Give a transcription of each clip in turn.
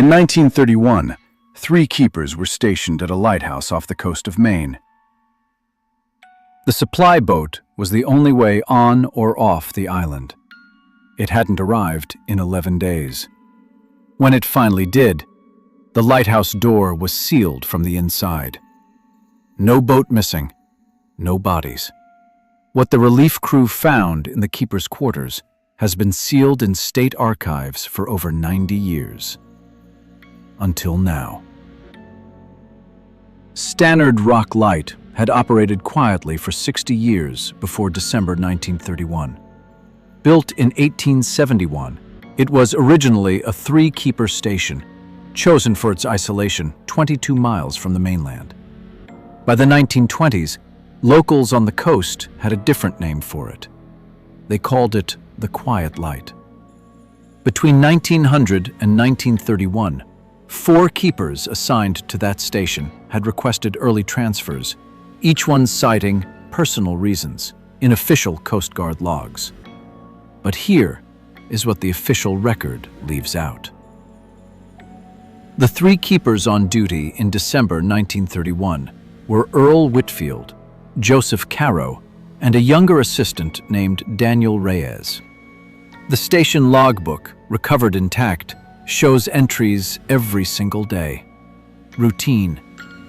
In 1931, 3 keepers were stationed at a lighthouse off the coast of Maine. The supply boat was the only way on or off the island. It hadn't arrived in 11 days. When it finally did, the lighthouse door was sealed from the inside. No boat missing, no bodies. What the relief crew found in the keeper's quarters has been sealed in state archives for over 90 years. Until now. Stannard Rock Light had operated quietly for 60 years before December 1931. Built in 1871, it was originally a 3-keeper station, chosen for its isolation 22 miles from the mainland. By the 1920s, locals on the coast had a different name for it. They called it the Quiet Light. Between 1900 and 1931, 4 keepers assigned to that station had requested early transfers, each one citing personal reasons in official Coast Guard logs. But here is what the official record leaves out. The 3 keepers on duty in December 1931 were Earl Whitfield, Joseph Caro, and a younger assistant named Daniel Reyes. The station logbook, recovered intact, shows entries every single day. Routine,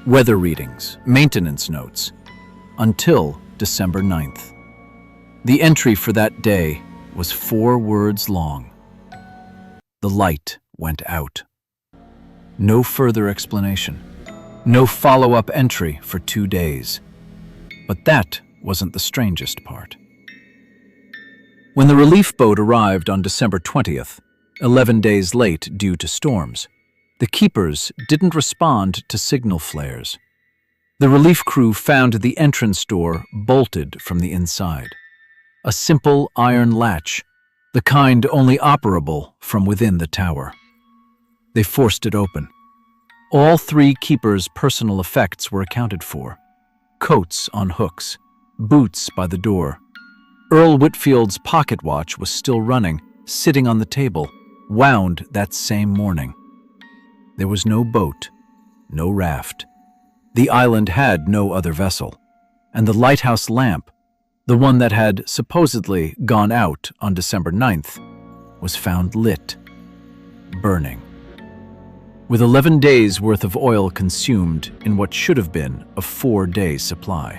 weather readings, maintenance notes, until December 9th. The entry for that day was 4 words long. The light went out. No further explanation. No follow-up entry for 2 days. But that wasn't the strangest part. When the relief boat arrived on December 20th, 11 days late due to storms, the keepers didn't respond to signal flares. The relief crew found the entrance door bolted from the inside. A simple iron latch, the kind only operable from within the tower. They forced it open. All 3 keepers' personal effects were accounted for. Coats on hooks, boots by the door. Earl Whitfield's pocket watch was still running, sitting on the table, wound that same morning. There was no boat, no raft. The island had no other vessel, and the lighthouse lamp, the one that had supposedly gone out on December 9th, was found lit, burning. With 11 days' worth of oil consumed in what should have been a 4-day supply.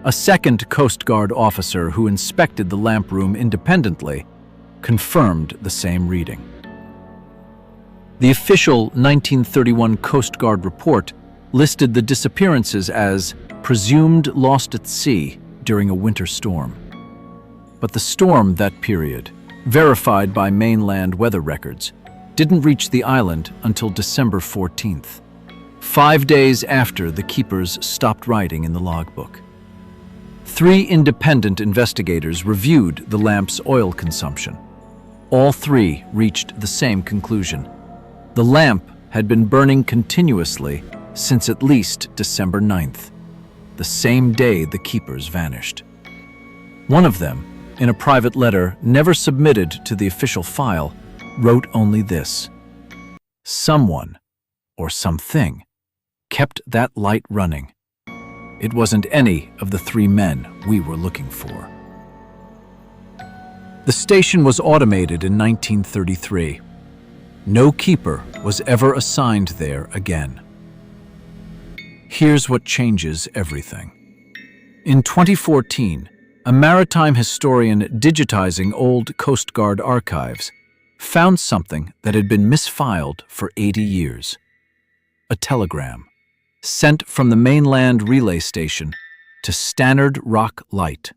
A second Coast Guard officer who inspected the lamp room independently confirmed the same reading. The official 1931 Coast Guard report listed the disappearances as presumed lost at sea during a winter storm. But the storm that period, verified by mainland weather records, didn't reach the island until December 14th, 5 days after the keepers stopped writing in the logbook. 3 independent investigators reviewed the lamp's oil consumption. All 3 reached the same conclusion. The lamp had been burning continuously since at least December 9th, the same day the keepers vanished. One of them, in a private letter never submitted to the official file, wrote only this: "Someone, or something, kept that light running. It wasn't any of the 3 men we were looking for." The station was automated in 1933. No keeper was ever assigned there again. Here's what changes everything. In 2014, a maritime historian digitizing old Coast Guard archives found something that had been misfiled for 80 years. A telegram sent from the mainland relay station to Stannard Rock Light,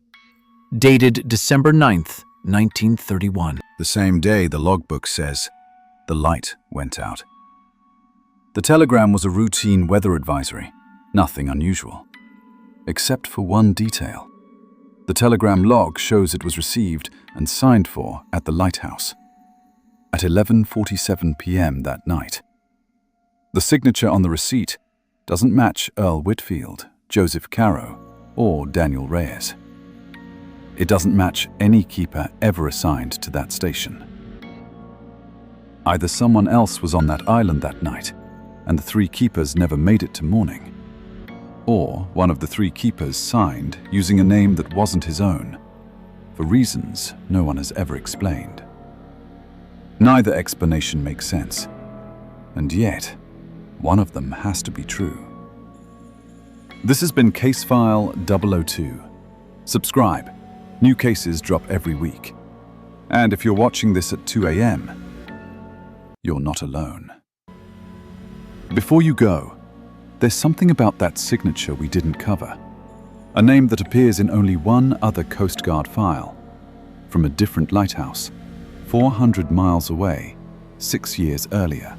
dated December 9th, 1931. The same day, the logbook says, the light went out. The telegram was a routine weather advisory, nothing unusual, except for one detail. The telegram log shows it was received and signed for at the lighthouse at 11:47 p.m. that night. The signature on the receipt doesn't match Earl Whitfield, Joseph Caro, or Daniel Reyes. It doesn't match any keeper ever assigned to that station. Either someone else was on that island that night, and the three keepers never made it to morning, or one of the three keepers signed using a name that wasn't his own, for reasons no one has ever explained. Neither explanation makes sense, and yet, one of them has to be true. This has been Case File 002. Subscribe. New cases drop every week. And if you're watching this at 2 a.m., you're not alone. Before you go, there's something about that signature we didn't cover. A name that appears in only one other Coast Guard file, from a different lighthouse, 400 miles away, 6 years earlier.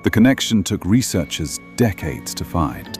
The connection took researchers decades to find.